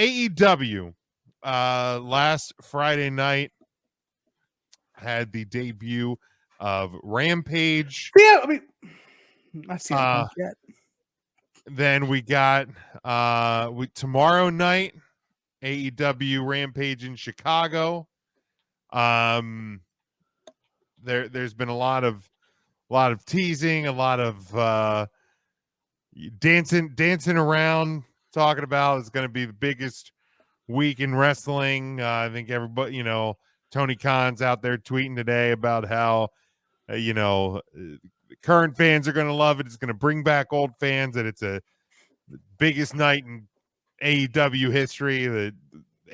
AEW last Friday night had the debut of Rampage. Yeah, I mean, not CM Punk yet. Then we got tomorrow night AEW Rampage in Chicago. There's been a lot of teasing, a lot of dancing around, talking about it's going to be the biggest week in wrestling. I think everybody, Tony Khan's out there tweeting today about how current fans are going to love it. It's going to bring back old fans, that it's the biggest night in AEW history. The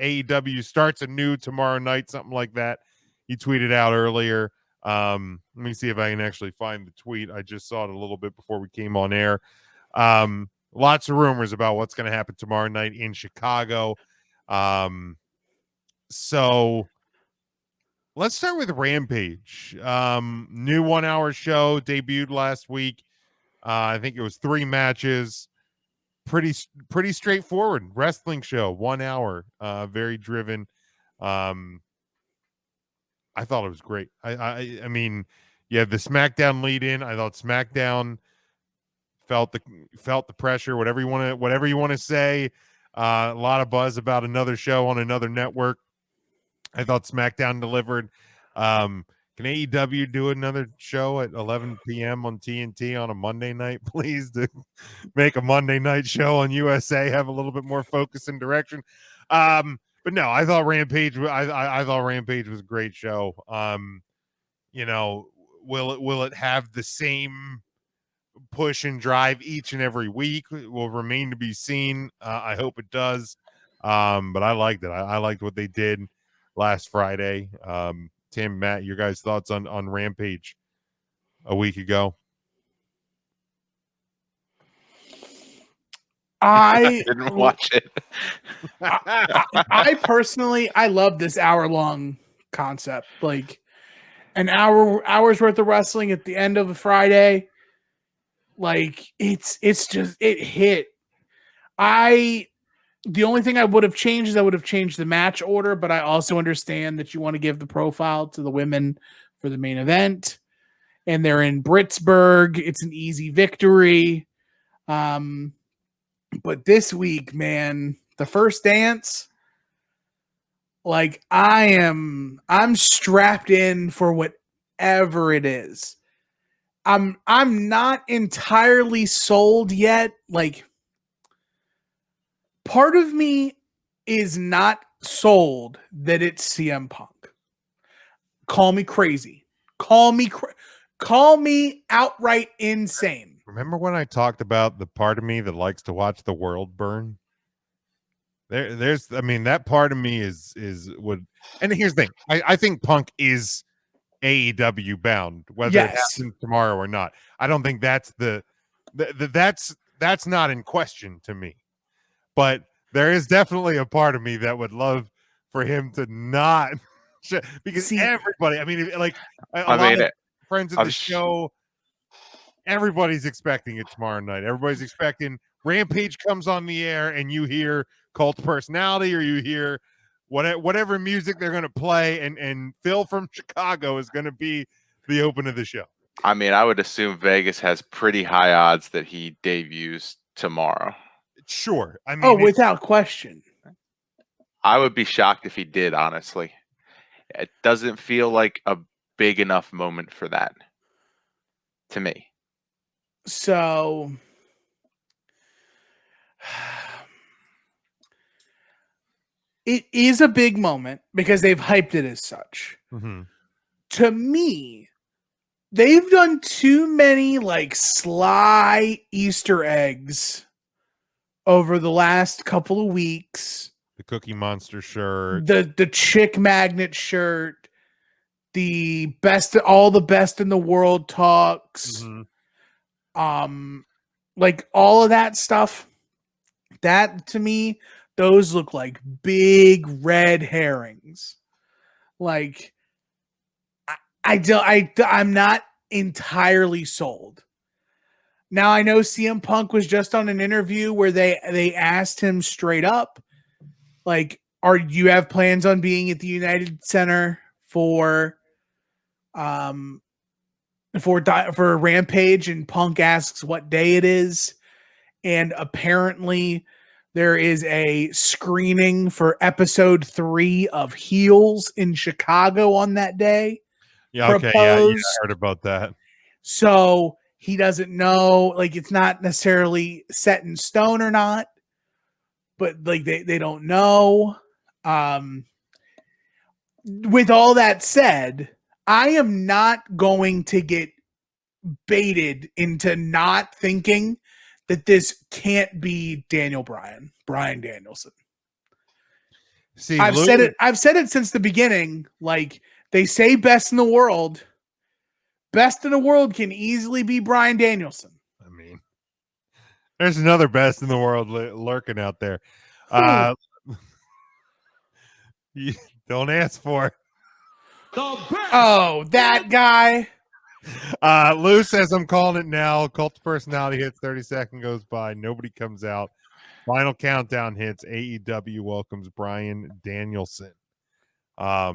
AEW starts anew tomorrow night, something like that. He tweeted out earlier. Let me see if I can actually find the tweet. I just saw it a little bit before we came on air. Lots of rumors about what's going to happen tomorrow night in Chicago. So let's start with Rampage. New 1 hour show debuted last week. I think it was 3 matches. Pretty straightforward wrestling show. 1 hour. Very driven. I thought it was great. I mean, yeah, the SmackDown lead in. I thought SmackDown felt the pressure. Whatever you want to say. A lot of buzz about another show on another network. I thought SmackDown delivered. Can AEW do another show at 11 p.m. on TNT on a Monday night, please? To make a Monday night show on USA have a little bit more focus and direction. But no, I thought Rampage. I thought Rampage was a great show. Will it have the same push and drive each and every week? It will remain to be seen. I hope it does. But I liked it. I liked what they did last Friday. Tim, Matt, your guys' thoughts on Rampage a week ago? I didn't watch it. I personally, I love this hour-long concept. Like an hour's worth of wrestling at the end of a Friday. Like it's just, it hit. The only thing I would have changed is I would have changed the match order, but I also understand that you want to give the profile to the women for the main event. And they're in Britsburg. It's an easy victory. But this week, man, the first dance, like I'm strapped in for whatever it is. I'm not entirely sold yet. Like, part of me is not sold that it's CM Punk. Call me crazy. Call me outright insane. Remember when I talked about the part of me that likes to watch the world burn? There's that part of me is would, and here's the thing. I think Punk is AEW bound, whether it happens tomorrow or not. I don't think that's that's not in question to me. But there is definitely a part of me that would love for him to not, because everybody, friends of the show, everybody's expecting it tomorrow night. Everybody's expecting Rampage comes on the air and you hear Cult Personality, or you hear whatever music they're going to play, and Phil from Chicago is going to be the open of the show. I mean, I would assume Vegas has pretty high odds that he debuts tomorrow. Sure. I mean, without question. I would be shocked if he did, honestly. It doesn't feel like a big enough moment for that to me. So it is a big moment because they've hyped it as such. Mm-hmm. To me, they've done too many like sly Easter eggs over the last couple of weeks. The Cookie Monster shirt, the Chick Magnet shirt, all the best in the world talks. Mm-hmm. Like all of that stuff, that to me, those look like big red herrings. Like I'm not entirely sold. Now I know CM Punk was just on an interview where they asked him straight up Like, you have plans on being at the United Center for Rampage? And Punk asks what day it is, and apparently there is a screening for episode 3 of Heels in Chicago on that day. Yeah, okay, yeah, I heard about that. So he doesn't know, like, it's not necessarily set in stone or not, but like they don't know. With all that said, I am not going to get baited into not thinking that this can't be Brian Danielson. See, I've said it since the beginning. Like, they say best in the world. Best in the world can easily be Brian Danielson. I mean, there's another best in the world lurking out there. You don't ask for it. Oh, that guy. Lou says, I'm calling it now. Cult of Personality hits, 30 seconds goes by. Nobody comes out. Final countdown hits. AEW welcomes Brian Danielson. I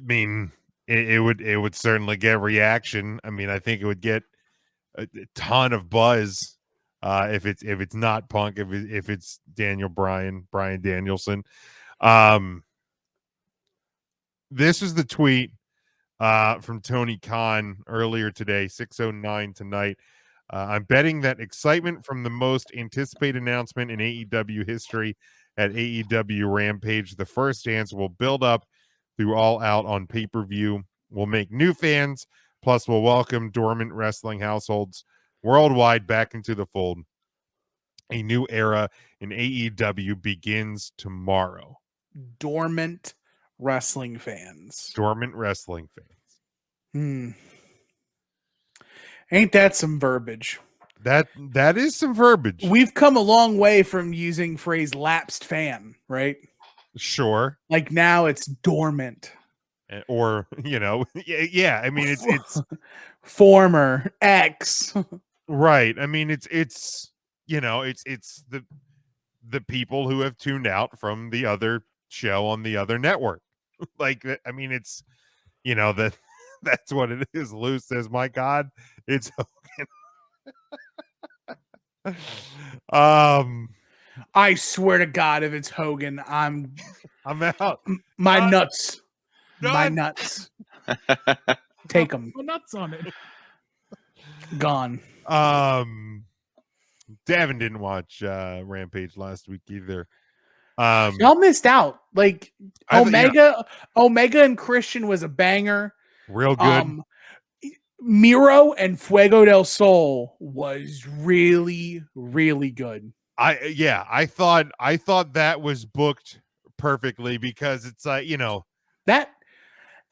mean, it would certainly get reaction. I mean, I think it would get a ton of buzz if it's not Punk, if it's Brian Danielson. This is the tweet from Tony Khan earlier today, 6:09 tonight. I'm betting that excitement from the most anticipated announcement in AEW history at AEW Rampage, the first dance, will build up through All Out on pay-per-view. We'll make new fans, plus we'll welcome dormant wrestling households worldwide back into the fold. A new era in AEW begins tomorrow. Dormant wrestling fans. Ain't that some verbiage? That is some verbiage. We've come a long way from using phrase lapsed fan, right? Sure. Like, now it's dormant. Or, yeah. I mean, it's former ex. Right. I mean, it's the people who have tuned out from the other show on the other network. Like, I mean, it's, that's what it is. Lou says, my God, it's Hogan. I swear to God, if it's Hogan, I'm out. My nuts. Take them. Nuts on it. Gone. Davin didn't watch Rampage last week either. Y'all missed out. Like, Omega and Christian was a banger. Real good. Miro and Fuego del Sol was really, really good. I thought that was booked perfectly, because it's like, that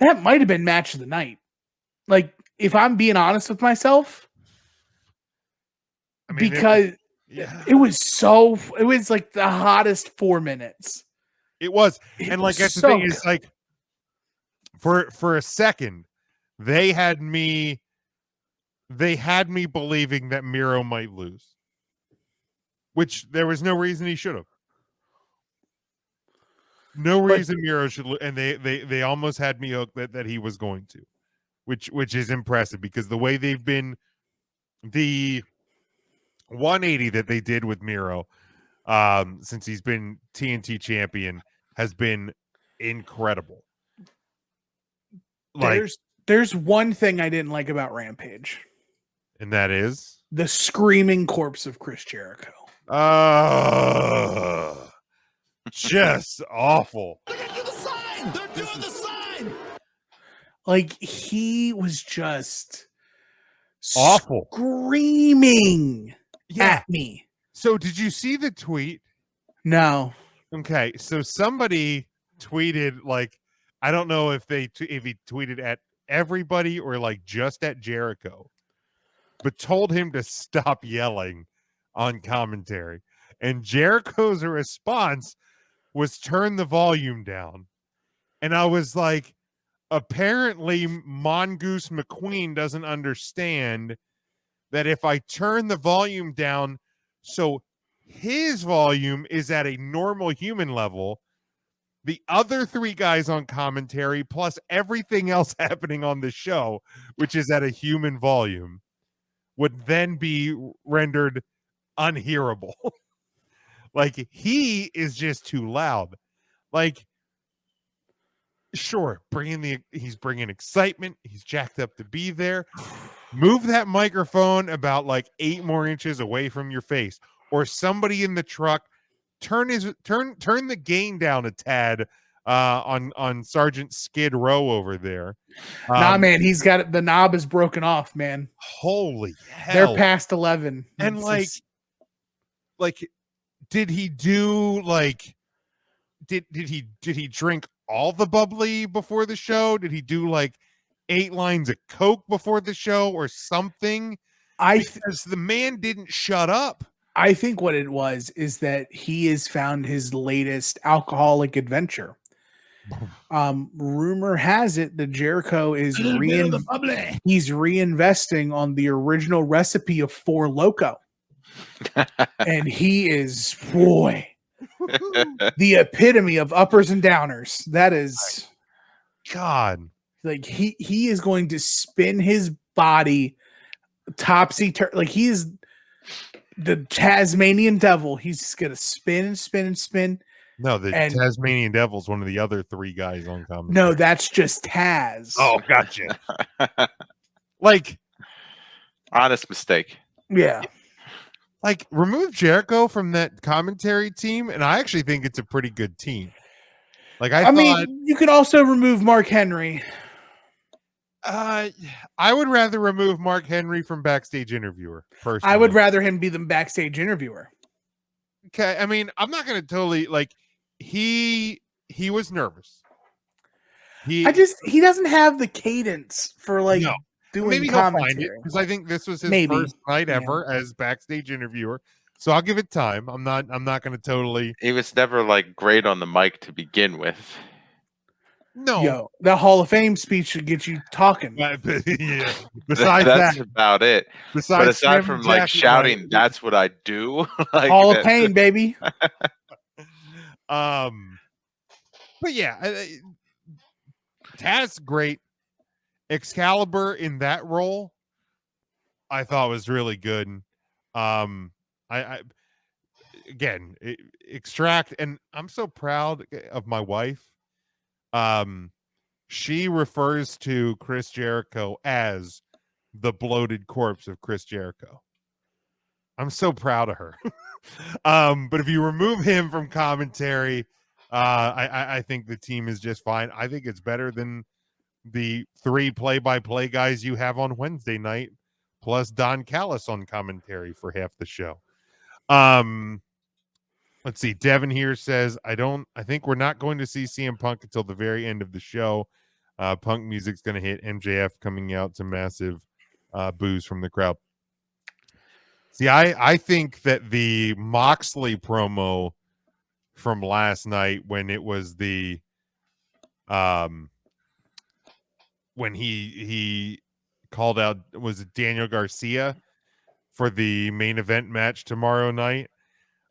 might have been match of the night. Like, if I'm being honest with myself, I mean, because it was like the hottest 4 minutes. It was. And like, that's the thing is, like, for a second, they had me believing that Miro might lose, which there was no reason he should have. No reason Miro should lose, and they almost had me hooked that he was going to, which is impressive, because the way they've been, the 180 that they did with Miro since he's been TNT champion has been incredible. Like, there's one thing I didn't like about Rampage, and that is the screaming corpse of Chris Jericho. Just awful. They're gonna do the sign. They're doing the sign. Like, he was just awful, screaming at me. So did you see the tweet? No. Okay, so somebody tweeted, like, I don't know if he tweeted at everybody or like just at Jericho, but told him to stop yelling on commentary. And Jericho's response was turn the volume down. And I was like, apparently Mongoose McQueen doesn't understand that if I turn the volume down so his volume is at a normal human level. The other three guys on commentary, plus everything else happening on the show, which is at a human volume, would then be rendered unhearable. Like, he is just too loud. Like, sure, he's bringing excitement. He's jacked up to be there. Move that microphone about like 8 more inches away from your face, or somebody in the truck turn the gain down a tad on Sergeant Skid Row over there. Nah, man, he's got it. The knob is broken off, man. Holy hell! They're past 11, And It's like, did he do like? Did he drink all the bubbly before the show? Did he do like 8 lines of Coke before the show or something? Because the man didn't shut up. I think what it was is that he has found his latest alcoholic adventure. Rumor has it that Jericho is A little bit of the bubbly. he's reinvesting on the original recipe of Four Loko. And he is, boy, the epitome of uppers and downers. That is, God. like, he is going to spin his body topsy-turvy. Like, he is the Tasmanian devil. He's just gonna spin and spin and spin. No, the Tasmanian Devil's one of the other 3 guys on commentary. No, that's just Taz. Oh, gotcha. Like, Honest mistake. Yeah. like, remove Jericho from that commentary team, and I actually think it's a pretty good team. Like, I thought, mean, you could also remove Mark Henry. I would rather remove Mark Henry from backstage interviewer. Personally, I would rather him be the backstage interviewer. Okay, I mean, I'm not going to totally like. He was nervous. He doesn't have the cadence for like No. doing maybe he'll find it commentary. because I think this was his Maybe. first night Yeah. ever as backstage interviewer. So I'll give it time. I'm not going to totally. He was never like great on the mic to begin with. No. Yo, that Hall of Fame speech should get you talking. Yeah. Besides That's that, about it. besides But aside Slim from like Jacket, shouting, that's what I do. Like, Hall of that- Pain, baby. But yeah, Taz great. Excalibur in that role, I thought was really good. I again, Extract, and I'm so proud of my wife. She refers to Chris Jericho as the bloated corpse of Chris Jericho. I'm so proud of her. But if you remove him from commentary, I think the team is just fine. I think it's better than the 3 play-by-play guys you have on Wednesday night, plus Don Callis on commentary for half the show. Let's see. Devin here says, I think we're not going to see CM Punk until the very end of the show. Punk music's going to hit. MJF coming out to massive boos from the crowd. See, I think that the Moxley promo from last night, when it was the when he called out, was it Daniel Garcia for the main event match tomorrow night?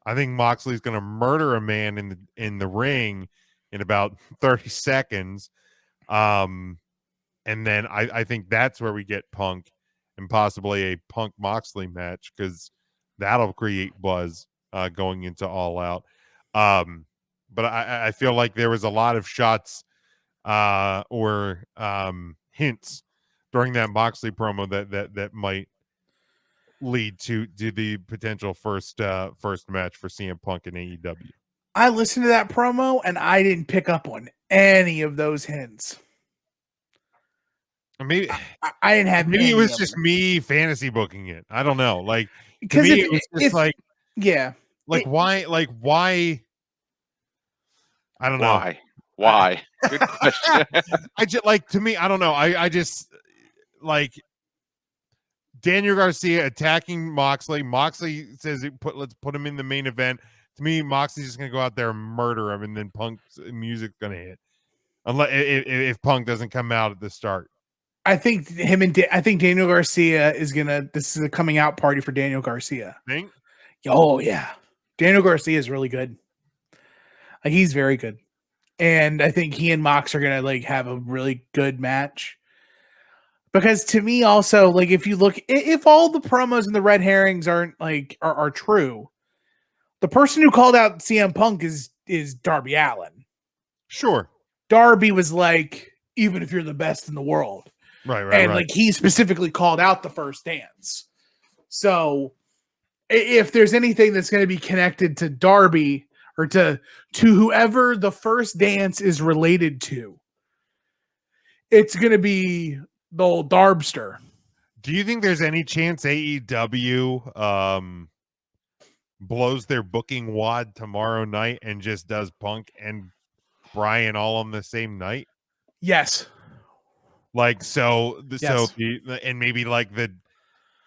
I think Moxley's going to murder a man in the ring in about 30 seconds. And then I think that's where we get Punk and possibly a Punk Moxley match, because that'll create buzz going into All Out. But I feel like there was a lot of shots or hints during that Moxley promo that might lead to the potential first match for CM Punk in AEW. I listened to that promo and I didn't pick up on any of those hints. Maybe I didn't have. maybe any it was of just them. me fantasy booking it. I don't know. Like, to Because me, if- it was just if- like yeah, why? I don't know. Why? Good question. I just like, to me, I don't know. I just like Daniel Garcia attacking Moxley. Moxley says let's put him in the main event. To me, Moxley's just gonna go out there and murder him, and then Punk's music's gonna hit. Unless if Punk doesn't come out at the start. I think I think Daniel Garcia is gonna. This is a coming out party for Daniel Garcia. Think? Oh yeah, Daniel Garcia is really good. He's very good. And I think he and Mox are gonna like have a really good match. Because to me, also, like if you look, if all the promos and the red herrings aren't like are true, the person who called out CM Punk is Darby Allin. Sure. Darby was like, even if you're the best in the world, Right. and like he specifically called out the first dance. So if there's anything that's going to be connected to Darby or to whoever the first dance is related to, it's going to be the old Darbster. Do you think there's any chance AEW blows their booking wad tomorrow night and just does Punk and Bryan all on the same night? Yes. Like so Yes. and maybe like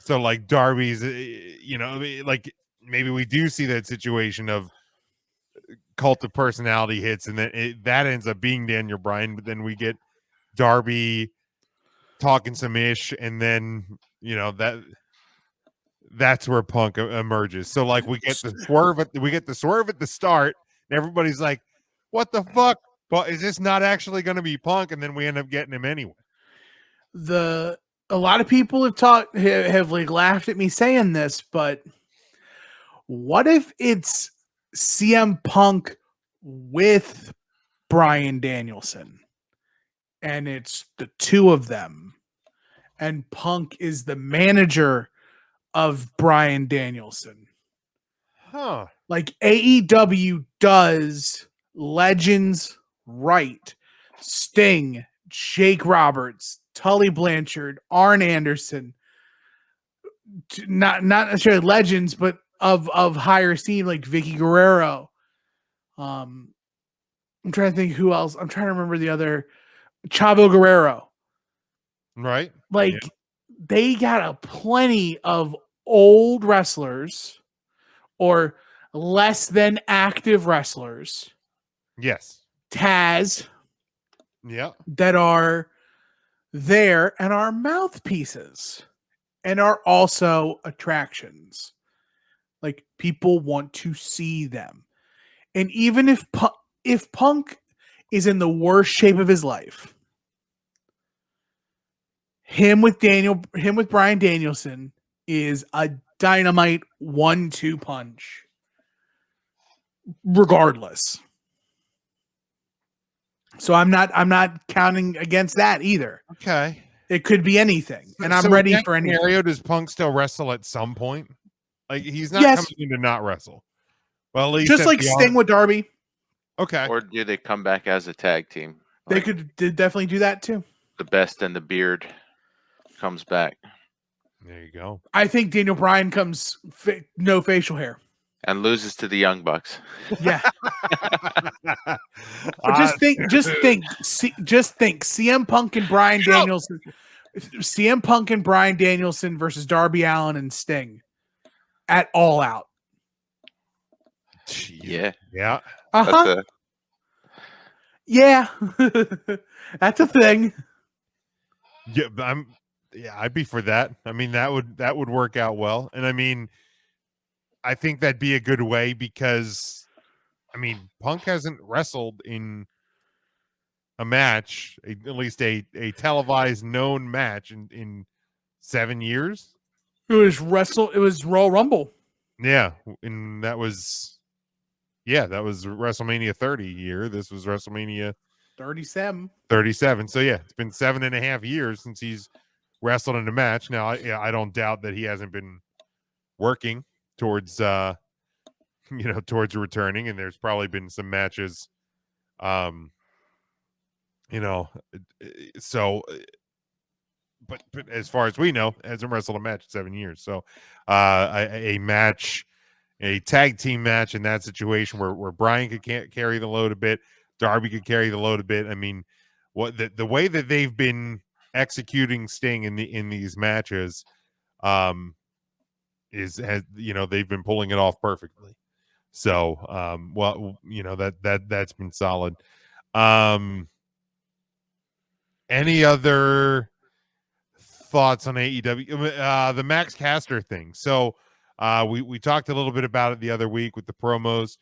like Darby's like maybe we do see that situation of cult of personality hits and then that ends up being Daniel Bryan, but then we get Darby talking some ish and then that's where Punk emerges. So like we get the swerve at the start and everybody's like, what the fuck? But is this not actually going to be Punk? And then we end up getting him anyway. A lot of people have like laughed at me saying this, but what if it's CM Punk with Bryan Danielson and it's the two of them and Punk is the manager of Bryan Danielson? Huh. Like AEW does legends right. Sting, Jake Roberts, Tully Blanchard, Arn Anderson, not necessarily legends, but of higher steam like Vicky Guerrero. I'm trying to think who else. I'm trying to remember the other. Chavo Guerrero. Right. Like they got a plenty of old wrestlers or less than active wrestlers. Yes. Taz. Yeah. That are there and are mouthpieces and are also attractions. Like people want to see them. And even if Punk is in the worst shape of his life, him with Bryan Danielson is a dynamite 1-2 punch. Regardless. So I'm not counting against that either. Okay. It could be anything. And I'm ready for anything. Scenario, does Punk still wrestle at some point? Like he's not coming in to not wrestle. Well, at least just like Sting with Darby. Okay. Or do they come back as a tag team? They could definitely do that too. The best and the beard comes back. There you go. I think Daniel Bryan comes no facial hair and loses to the Young Bucks. Yeah. But just think CM Punk and Bryan Danielson. CM Punk and Bryan Danielson versus Darby Allin and Sting at All Out. Yeah. Yeah. Uh-huh. Yeah. That's a thing. Yeah, I'd be for that. I mean, that would work out well. And I mean, I think that'd be a good way because I mean, Punk hasn't wrestled in a match, at least a televised known match in 7 years. It was Royal Rumble. Yeah, and that was WrestleMania 30 year. This was WrestleMania 37. So yeah, it's been 7.5 years since he's wrestled in a match. Now I don't doubt that he hasn't been working towards towards returning, and there's probably been some matches so but as far as we know, hasn't wrestled a match in 7 years. So a tag team match in that situation where Bryan could carry the load a bit, Darby could carry the load a bit. I mean, what the way that they've been executing Sting in these matches they've been pulling it off perfectly. So that's been solid. Any other thoughts on AEW? The Max Caster thing. So We talked a little bit about it the other week with the promos.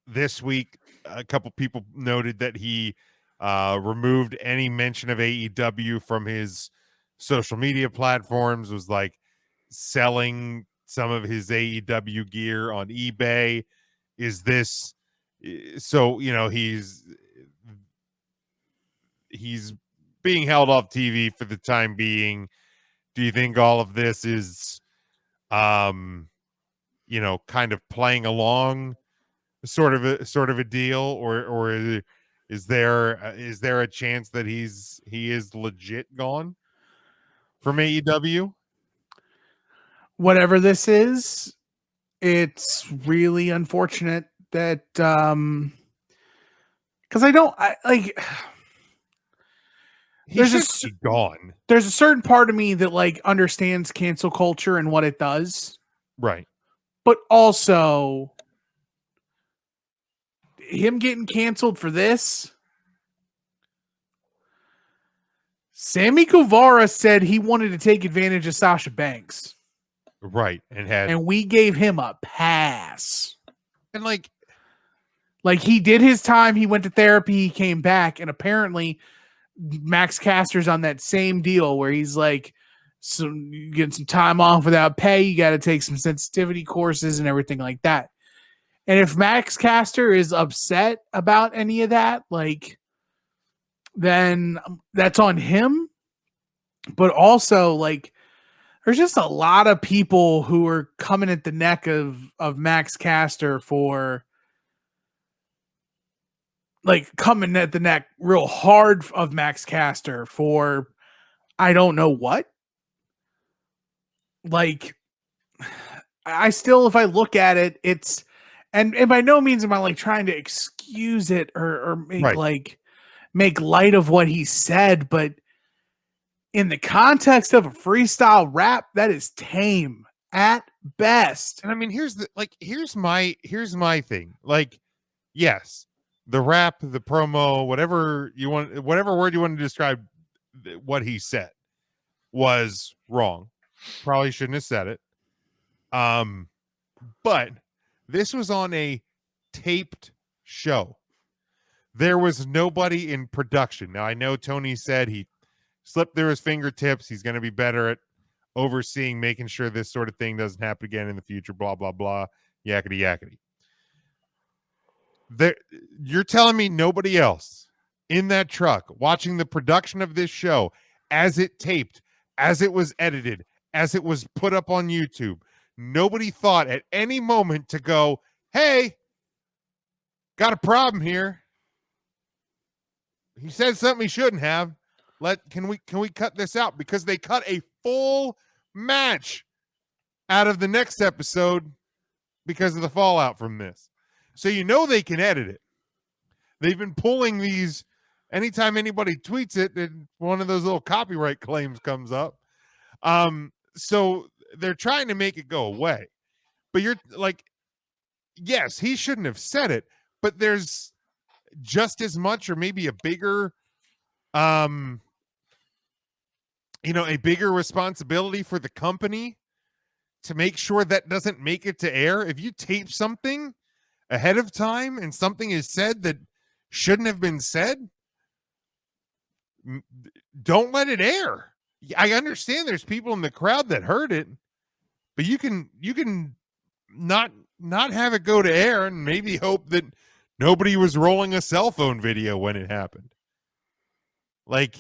This week, a couple people noted that he removed any mention of AEW from his social media platforms, was like selling some of his AEW gear on eBay. Is this so? He's being held off TV for the time being. Do you think all of this is kind of playing along, sort of a deal, or is there a chance that he is legit gone from AEW? Whatever this is, it's really unfortunate that because He There's should be gone, there's a certain part of me that like understands cancel culture and what it does, right? but also him getting canceled for this. Sammy Guevara said he wanted to take advantage of Sasha Banks, Right, and we gave him a pass. and like he did his time. He went to therapy. He came back, and apparently Max Caster's on that same deal where he's like, so you get some time off without pay. You got to take some sensitivity courses and everything like that. And if Max Caster is upset about any of that, like, then that's on him. But also, like, there's just a lot of people who are coming at the neck of Max Caster for, like, coming at the neck real hard of Max Caster for I don't know what. Like, I still, if I look at it, it's and by no means am I like trying to excuse it or make Right. make light of what he said, but in the context of a freestyle rap, that is tame at best. And I mean, here's my thing. Like, yes, the rap, the promo, whatever word you want to describe what he said was wrong. Probably shouldn't have said it. But this was on a taped show. There was nobody in production. Now, I know Tony said he slipped through his fingertips. He's going to be better at overseeing, making sure this sort of thing doesn't happen again in the future, blah, blah, blah, yakety, yakety. You're telling me nobody else in that truck watching the production of this show as it taped, as it was edited, as it was put up on YouTube, nobody thought at any moment to go, hey, got a problem here. He said something he shouldn't have. Can we cut this out? Because they cut a full match out of the next episode because of the fallout from this. So they can edit it. They've been pulling these anytime anybody tweets it, and one of those little copyright claims comes up. So they're trying to make it go away. But you're like, yes, he shouldn't have said it, but there's just as much or maybe a bigger a bigger responsibility for the company to make sure that doesn't make it to air. If you tape something ahead of time and something is said that shouldn't have been said, don't let it air. I understand there's people in the crowd that heard it, but you can not have it go to air and maybe hope that nobody was rolling a cell phone video when it happened. Like,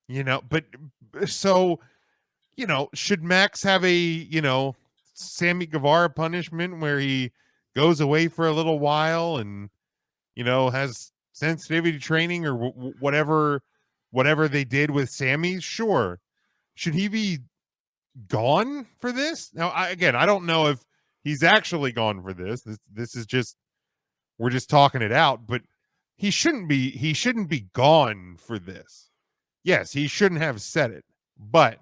but so, should Max have a, Sammy Guevara punishment where he goes away for a little while and, has sensitivity training or whatever they did with Sammy? Sure. Should he be gone for this? Now, I don't know if he's actually gone for this. This is just, we're just talking it out, but he shouldn't be gone for this. Yes, he shouldn't have said it, but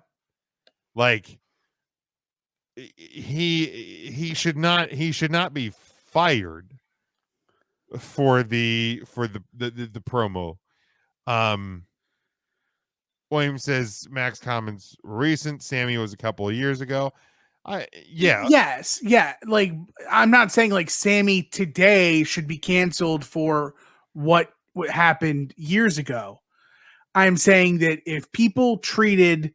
like he should not be fired for the promo. Williams says Max comments were recent. Sammy was a couple of years ago. Yeah. Yes. Yeah. Like, I'm not saying like Sammy today should be canceled for what happened years ago. I'm saying that if people treated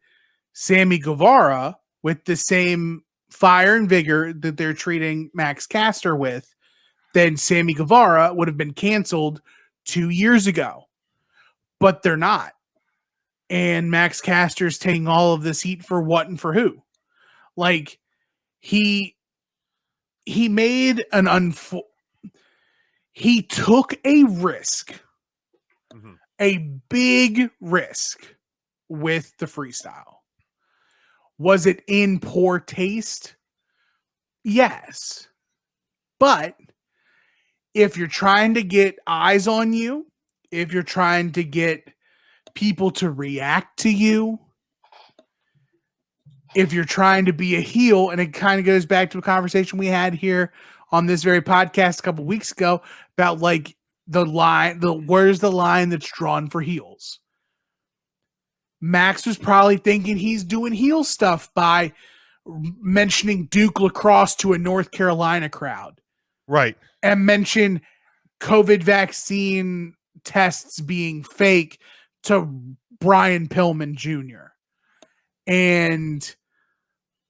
Sammy Guevara with the same fire and vigor that they're treating Max Caster with, then Sammy Guevara would have been canceled 2 years ago. But they're not. And Max Caster's taking all of this heat for what and for who? Like, he made he took a risk, a big risk with the freestyle. Was it in poor taste? Yes. But if you're trying to get eyes on you, if you're trying to get people to react to you, if you're trying to be a heel, and it kind of goes back to a conversation we had here on this very podcast a couple weeks ago about like where's the line that's drawn for heels. Max was probably thinking he's doing heel stuff by mentioning Duke lacrosse to a North Carolina crowd. Right. And mention COVID vaccine tests being fake to Brian Pillman Jr. And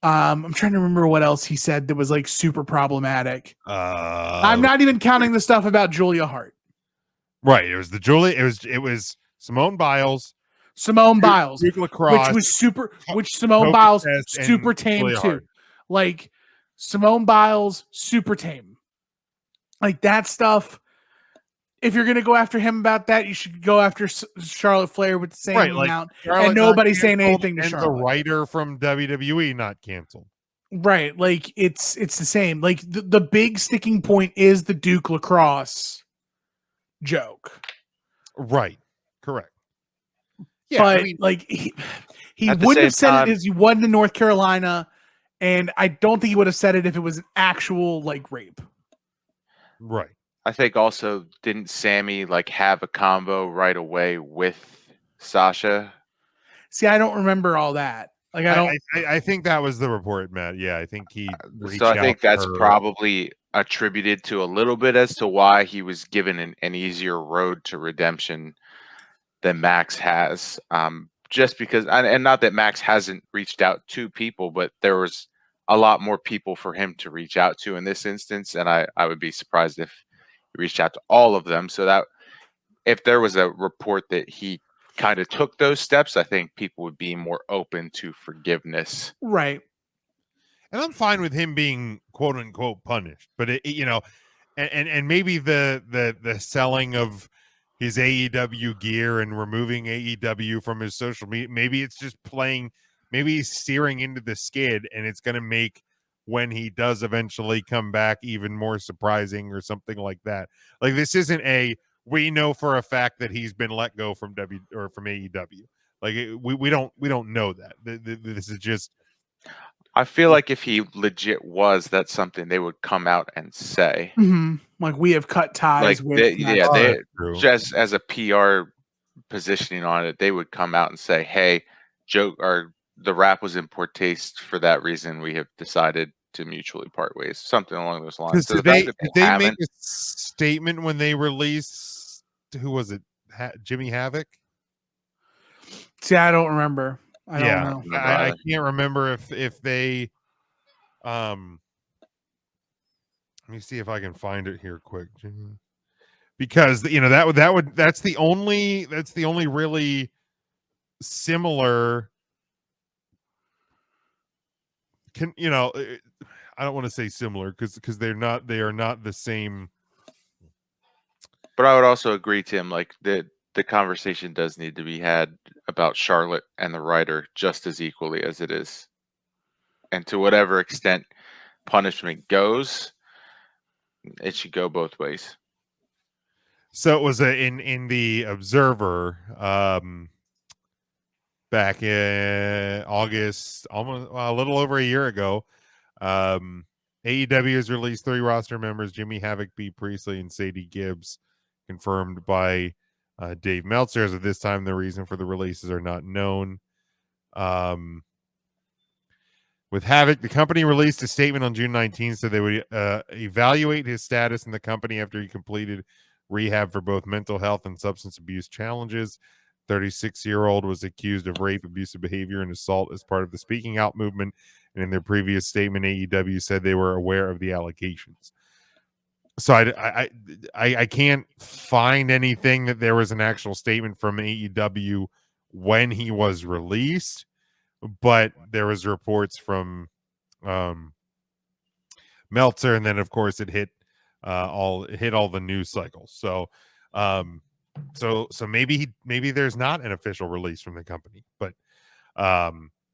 I'm trying to remember what else he said that was like super problematic. I'm not even counting the stuff about Julia Hart. Right. It was it was Simone Biles. Duke lacrosse, which Simone Biles super tame Julia too. Hart. Like Simone Biles super tame. Like that stuff. If you're going to go after him about that, you should go after Charlotte Flair with the same amount. Charlotte and nobody's saying anything to and Charlotte. The writer from WWE not canceled. Right. Like it's the same. Like the big sticking point is the Duke lacrosse joke. Right. Correct. Yeah. But I mean, like he At the wouldn't same have said time- it as he won in North Carolina. And I don't think he would have said it if it was an actual like rape. right. I think also didn't Sammy like have a combo right away with Sasha? See, I don't remember all that. Like I don't. I think that was the report, Matt. Yeah, I think he. So I think that's her. probably attributed to a little bit as to why he was given an easier road to redemption than Max has. Just because, and not that Max hasn't reached out to people, but there was a lot more people for him to reach out to in this instance, and I would be surprised if he reached out to all of them. So that if there was a report that he kind of took those steps, I think people would be more open to forgiveness. Right. And I'm fine with him being quote unquote punished, but and maybe the selling of his AEW gear and removing AEW from his social media, maybe it's just playing, maybe he's steering into the skid, and it's going to make when he does eventually come back even more surprising or something like that. Like this isn't we know for a fact that he's been let go from from AEW. Like we don't know that. This is just. I feel like if he legit was, that's something they would come out and say. Mm-hmm. Like we have cut ties Like with. they just as a PR positioning on it, they would come out and say, "Hey, joke or the rap was in poor taste. For that reason, we have decided to mutually part ways." Something along those lines. So Did they make a statement when they released? Who was it? Jimmy Havoc? See, I don't remember. I don't know. I can't remember if they. Let me see if I can find it here quick, because that's the only really similar. I don't want to say similar because they are not the same. But I would also agree, Tim, like the conversation does need to be had about Charlotte and the writer just as equally as it is. And to whatever extent punishment goes, it should go both ways. So it was in the Observer back in August, almost a little over a year ago. AEW has released 3 roster members: Jimmy Havoc, B. Priestley, and Sadie Gibbs, confirmed by Dave Meltzer, as of this time, the reason for the releases are not known. With Havoc, the company released a statement on June 19th, so they would evaluate his status in the company after he completed rehab for both mental health and substance abuse challenges. 36-year-old was accused of rape, abusive behavior, and assault as part of the Speaking Out movement. And in their previous statement, AEW said they were aware of the allegations. So I can't find anything that there was an actual statement from AEW when he was released, but there was reports from Meltzer, and then of course it hit all the news cycles. So so maybe there's not an official release from the company, but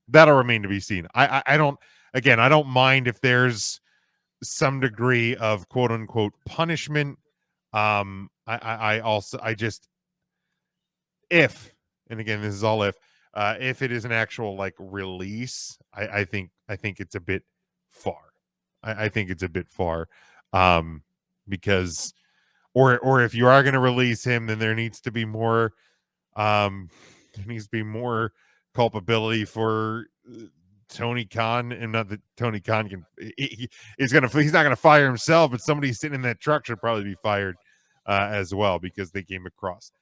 that'll remain to be seen. I don't mind if there's some degree of quote unquote punishment. I just, if, and again, this is all if it is an actual like release, I think it's a bit far. I think it's a bit far, because, or if you are going to release him, then there needs to be more, culpability for Tony Khan, and not that Tony Khan can, he's not going to fire himself, but somebody sitting in that truck should probably be fired as well, because they came across